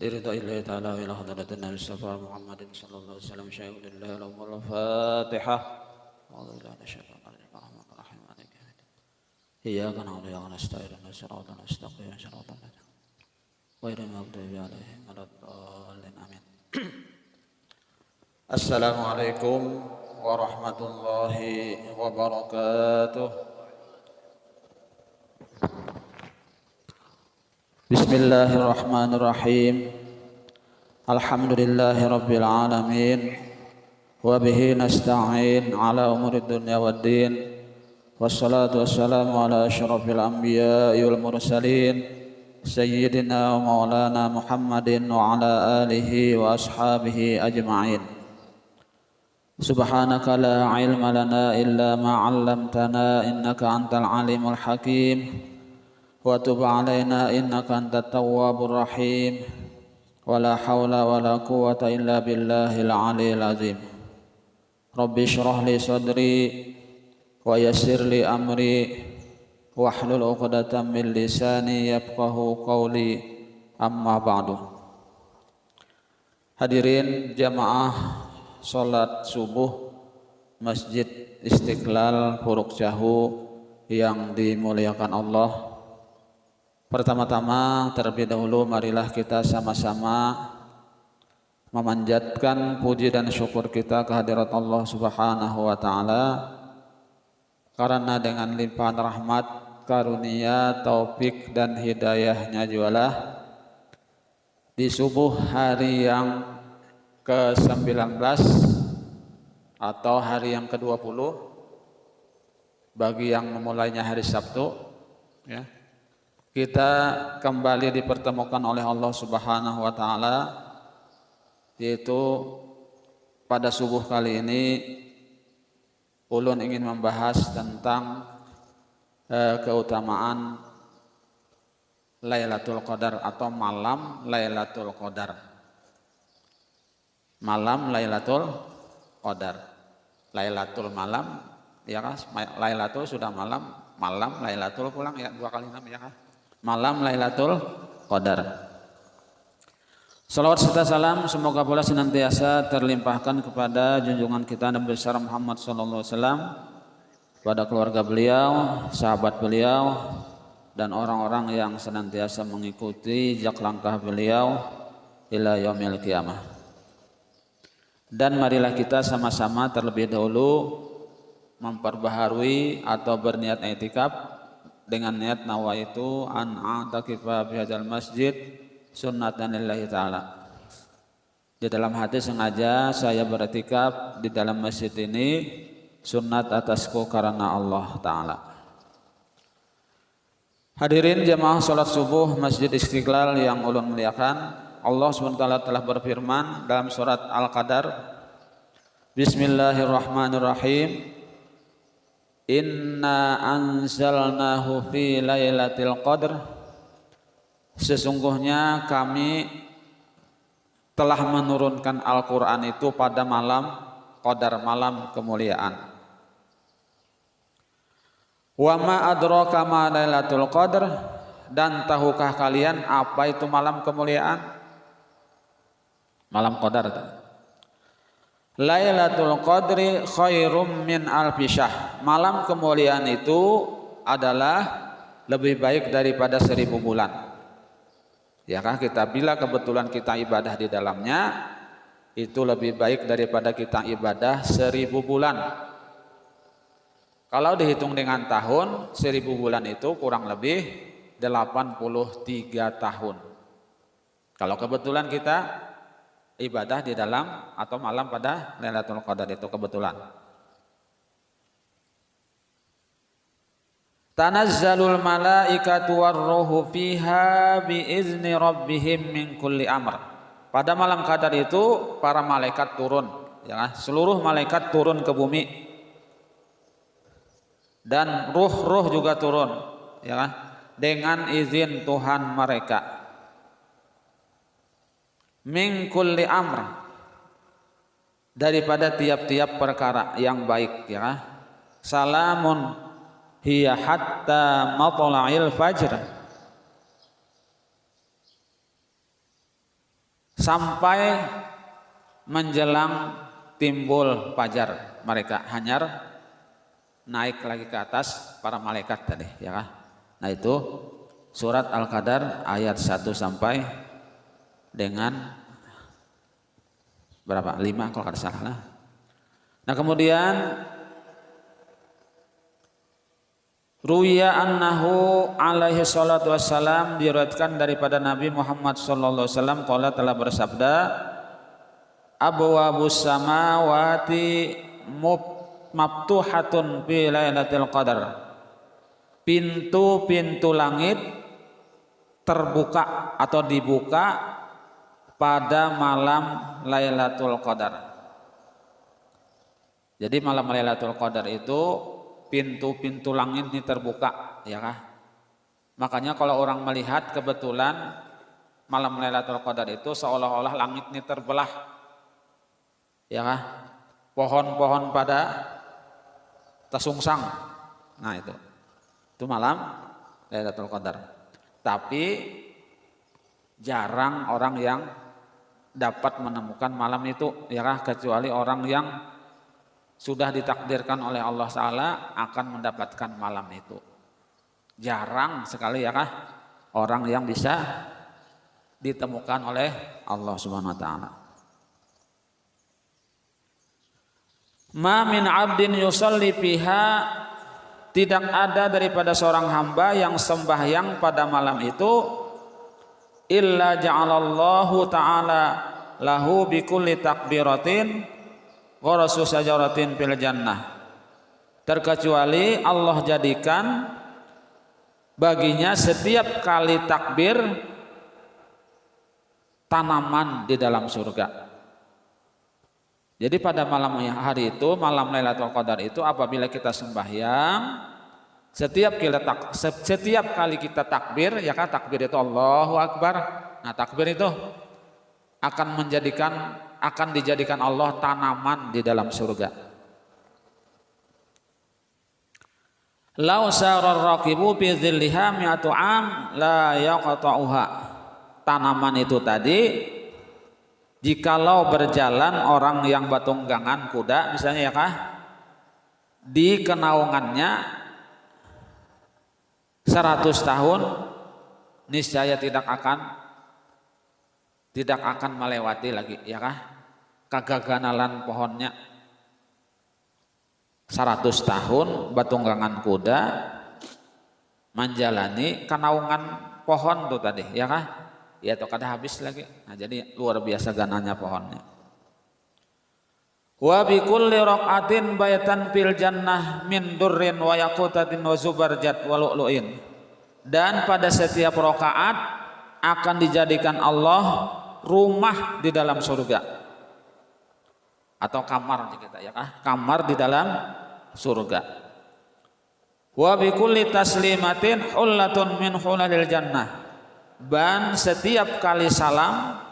لرضا الله تعالى وإلى حضرة النبي المصطفى محمد صلى الله عليه وسلم شيء لله لهم الفاتحة. أعوذ بالله من الشيطان الرجيم الرحمن الرحيم مالك يوم الدين إياك نعبد وإياك نستعين اهدنا الصراط المستقيم صراط الذين غير المغضوب عليهم ولا الضالين آمين. Assalamualaikum warahmatullahi wabarakatuh. Bismillahirrahmanirrahim. Alhamdulillahi rabbil alamin. Wa bihi nasta'in ala umurid dunya waddin. Wassalatu wassalamu ala asyrafil anbiya'i wal mursalin Sayyidina wa maulana Muhammadin wa ala alihi wa ashabihi ajma'in. Subhanaka la ilma lana illa ma 'allamtana innaka antal alimul hakim. Wa tub 'alaina innaka antat tawwabur rahim. Wa la haula wa la quwwata illa billahil 'aliyyil azim. Rabbi shrah li sadri wa yassir li amri wahlul 'uqdatam min lisani yafqahu qawli, amma ba'du. Hadirin jamaah salat subuh Masjid Istiqlal Puruk Cahu yang dimuliakan Allah. Pertama-tama terlebih dahulu marilah kita sama-sama memanjatkan puji dan syukur kita kehadirat Allah Subhanahu wa taala, karena dengan limpahan rahmat, karunia, taufik dan hidayahnya jualah di subuh hari yang ke-19 atau hari yang ke-20 bagi yang memulainya hari Sabtu, ya, kita kembali dipertemukan oleh Allah Subhanahu wa taala, yaitu pada subuh kali ini ulun ingin membahas tentang keutamaan Lailatul Qadar atau malam Lailatul Qadar. Malam Lailatul Qadar. Lailatul malam, ya kan? Lailatul sudah malam, malam Lailatul pulang ya, 2 kali 6 ya kan? Malam Lailatul Qadar. Salawat serta salam semoga pula senantiasa terlimpahkan kepada junjungan kita Nabi besar Muhammad sallallahu alaihi wasallam, pada keluarga beliau, sahabat beliau, dan orang-orang yang senantiasa mengikuti jejak langkah beliau ila yaumil qiyamah. Dan marilah kita sama-sama terlebih dahulu memperbaharui atau berniat i'tikaf dengan niat nawaitu an a'takifa fi hadzal masjid sunnatan lillahi ta'ala. Di dalam hati sengaja saya beriktikaf di dalam masjid ini sunnat atasku karena Allah Ta'ala. Hadirin jamaah salat subuh Masjid Istiqlal yang ulun muliakan, Allah SWT telah berfirman dalam surat Al-Qadar, Bismillahirrahmanirrahim, Inna anzalnahu fi lailatul qadr. Sesungguhnya kami telah menurunkan Al-Quran itu pada malam Qadar, malam kemuliaan. Wa ma adraka ma lailatul qadr, dan tahukah kalian apa itu malam kemuliaan? Malam Qadar. Lailatul Qadri khairum min alfi syahr. Malam kemuliaan itu adalah lebih baik daripada 1000 bulan. Ya kan, kita bila kebetulan kita ibadah di dalamnya, itu lebih baik daripada kita ibadah 1000 bulan. Kalau dihitung dengan tahun, 1000 bulan itu kurang lebih 83 tahun. Kalau kebetulan kita ibadah di dalam atau malam pada Lailatul Qadar itu kebetulan. Tanazzalul malaikatu warruhu fiha biizni rabbihim min kulli amr. Pada malam Qadar itu para malaikat turun, ya, seluruh malaikat turun ke bumi. Dan ruh-ruh juga turun, ya, dengan izin Tuhan mereka. Min kulli amr, daripada tiap-tiap perkara yang baik, ya. Salamun hiya hatta matla'il fajr. sampai menjelang timbul fajar mereka hanyar naik lagi ke atas para malaikat tadi ya kan. Nah itu surat Al-Qadar ayat 1 sampai dengan berapa? 5 kalau tidak salah. Nah kemudian ruya annahu alaihi salatu wassalam, diriwayatkan daripada Nabi Muhammad sallallahu alaihi wasallam qala telah bersabda, abwabus samawati maftuhatun fi lailatul qadar, pintu-pintu langit terbuka atau dibuka pada malam Lailatul Qadar. Jadi malam Lailatul Qadar itu pintu-pintu langit ini terbuka ya kah? Makanya kalau orang melihat kebetulan malam Lailatul Qadar itu seolah-olah langit ini terbelah ya kah? Pohon-pohon pada tersungsang. Nah itu malam Lailatul Qadar. Tapi jarang orang yang dapat menemukan malam itu ya kah? Kecuali orang yang sudah ditakdirkan oleh Allah Ta'ala akan mendapatkan malam itu. Jarang sekali ya kah orang yang bisa ditemukan oleh Allah Subhanahu wa taala. Ma min 'abdin yusalli fiha, tidak ada daripada seorang hamba yang sembahyang pada malam itu illa ja'alallahu ta'ala lahu bikulli takbiratin gharasu sajaratin fil jannah, terkecuali Allah jadikan baginya setiap kali takbir tanaman di dalam surga. Jadi pada malam hari itu, malam Lailatul Qadar itu apabila kita sembahyang, setiap kali kita takbir, ya kan, takbir itu Allahu Akbar. Nah, takbir itu akan dijadikan Allah tanaman di dalam surga. Lau sarar raqibu fi dhilliha mi'atu am la yaqta'uha. Tanaman itu tadi, jikalau berjalan orang yang batunggangan kuda misalnya ya kah, di kenaungannya 100 tahun niscaya tidak akan melewati lagi ya kah kegagalan pohonnya. 100 tahun batunggangan kuda menjalani kenaungan pohon tuh tadi ya kah, ya atau kada habis lagi. Nah jadi luar biasa gananya pohonnya. Wa bi kulli raqatin bayatan fil jannah min durrin wa yaqutatin wa zubarjat wa lu'lu'in. Dan pada setiap rakaat akan dijadikan Allah rumah di dalam surga. Atau kamar kita ya kah? Kamar di dalam surga. Wa bi kulli taslimatin hullatun min hulalil jannah. Dan setiap kali salam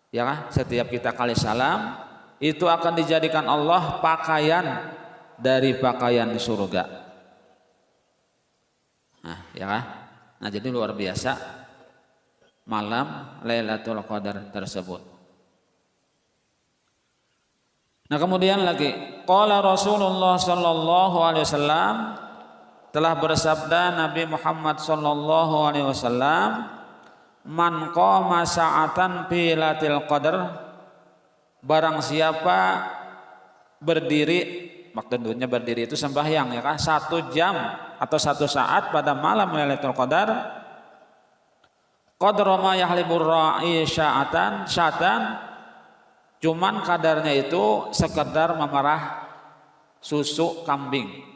ya kah? Setiap kita kali salam itu akan dijadikan Allah pakaian dari pakaian surga. Nah, ya kah? Nah, jadi luar biasa malam Lailatul Qadar tersebut. Nah kemudian lagi qala Rasulullah sallallahu alaihi wasallam, telah bersabda Nabi Muhammad sallallahu alaihi wasallam, man qama sa'atan fi lailatul qadar, barang siapa berdiri, maksudnya berdiri itu sembahyang ya kan, 1 jam atau 1 saat pada malam Lailatul Qadar, qadra ma yahlibur ra'i sya'atan, cuman kadarnya itu sekedar memerah susu kambing.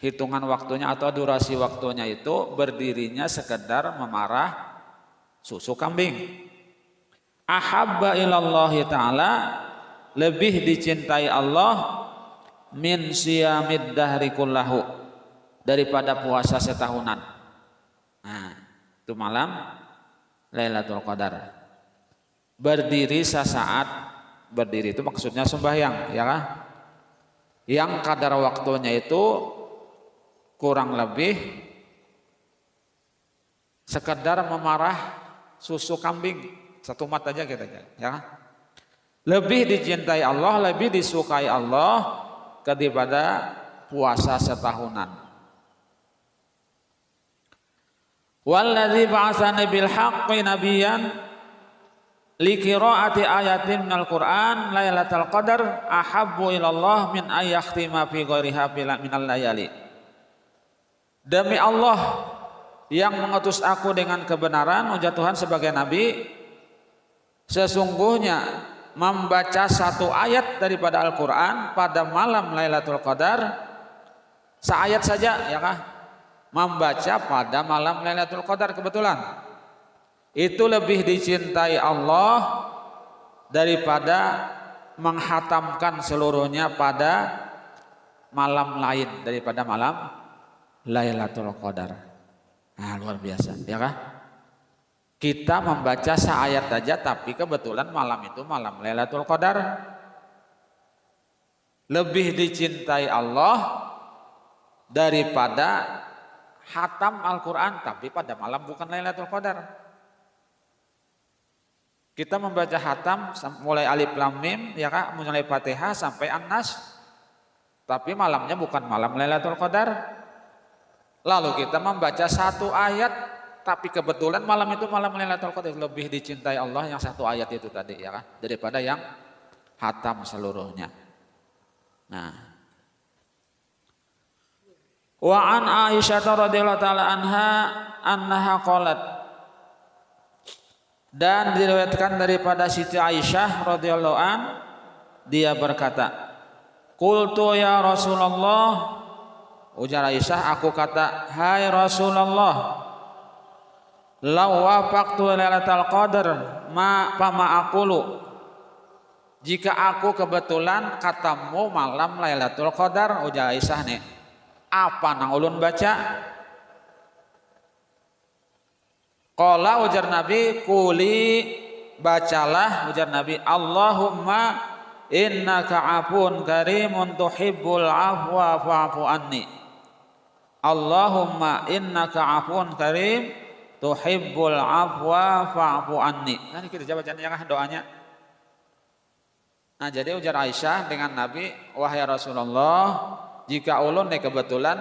Hitungan waktunya atau durasi waktunya itu berdirinya sekedar memerah susu kambing. Ahabba ilallahi ta'ala, lebih dicintai Allah min siyamid dahri kullahu, daripada puasa setahunan. Nah, itu malam Lailatul Qadar. Berdiri sesaat, berdiri itu maksudnya sembahyang ya kan? Yang kadar waktunya itu kurang lebih sekedar memarah susu kambing, 1 mat aja kita ya. Lebih dicintai Allah, lebih disukai Allah daripada puasa setahunan. Walladzi ba'atsani bil haqqi nabiyyan li qiraati ayatin minal Qur'an lailatul qadar ahabbu ilallah min ayakhtima fi ghairiha minal layali. Demi Allah yang mengutus aku dengan kebenaran, ujar Tuhan sebagai nabi, sesungguhnya membaca 1 ayat daripada Al-Qur'an pada malam Lailatul Qadar, seayat saja ya kah? Membaca pada malam Lailatul Qadar kebetulan itu lebih dicintai Allah daripada menghatamkan seluruhnya pada malam lain daripada malam Lailatul Qadar. Nah, luar biasa ya kah? Kita membaca seayat saja tapi kebetulan malam itu malam Lailatul Qadar. Lebih dicintai Allah daripada hatam Al-Quran tapi pada malam bukan Lailatul Qadar. Kita membaca hatam mulai Alif Lam Mim ya Kak, mulai Fatihah sampai An-Nas, tapi malamnya bukan malam Lailatul Qadar. Lalu kita membaca 1 ayat tapi kebetulan malam itu malam Lailatul Qadar. Lebih dicintai Allah yang 1 ayat itu tadi ya Kak, daripada yang hatam seluruhnya. Nah, wa an Aisyah radhiyallahu taala annaha qalat, dan diriwayatkan daripada Siti Aisyah radhiyallahu dia berkata, qultu ya Rasulullah, ujar Aisyah, aku kata, hai Rasulullah, law wafaqtu lailatul qadar ma aqulu, jika aku kebetulan katamu malam Lailatul Qadar, ujar Aisyah nih, apa nang ulun baca? Qala, ujar Nabi, kuli, bacalah, ujar Nabi, Allahumma innaka afun karimun tuhibbul afwa fa'fu anni. Allahumma innaka afun karim tuhibbul afwa fa'fu anni. Nah, ini kita bacaan yang doanya. Nah, jadi ujar Aisyah dengan Nabi, wahai Rasulullah, jika ulun kebetulan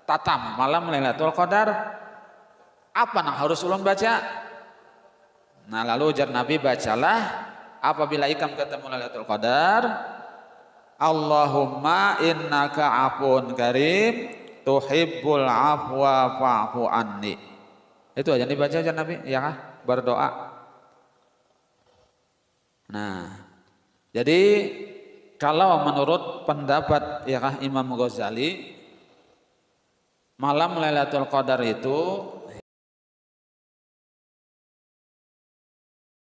tatam malam Lailatul Qadar, apa yang harus ulun baca? Nah, lalu ujar Nabi, bacalah apabila ikam ketemu Lailatul Qadar, Allahumma innaka afun karim tuhibbul afwa fa'fu anni. Itu aja dibaca aja Nabi ya kah? Berdoa. Nah, jadi kalau menurut pendapat ya kah Imam Ghazali, malam Lailatul Qadar itu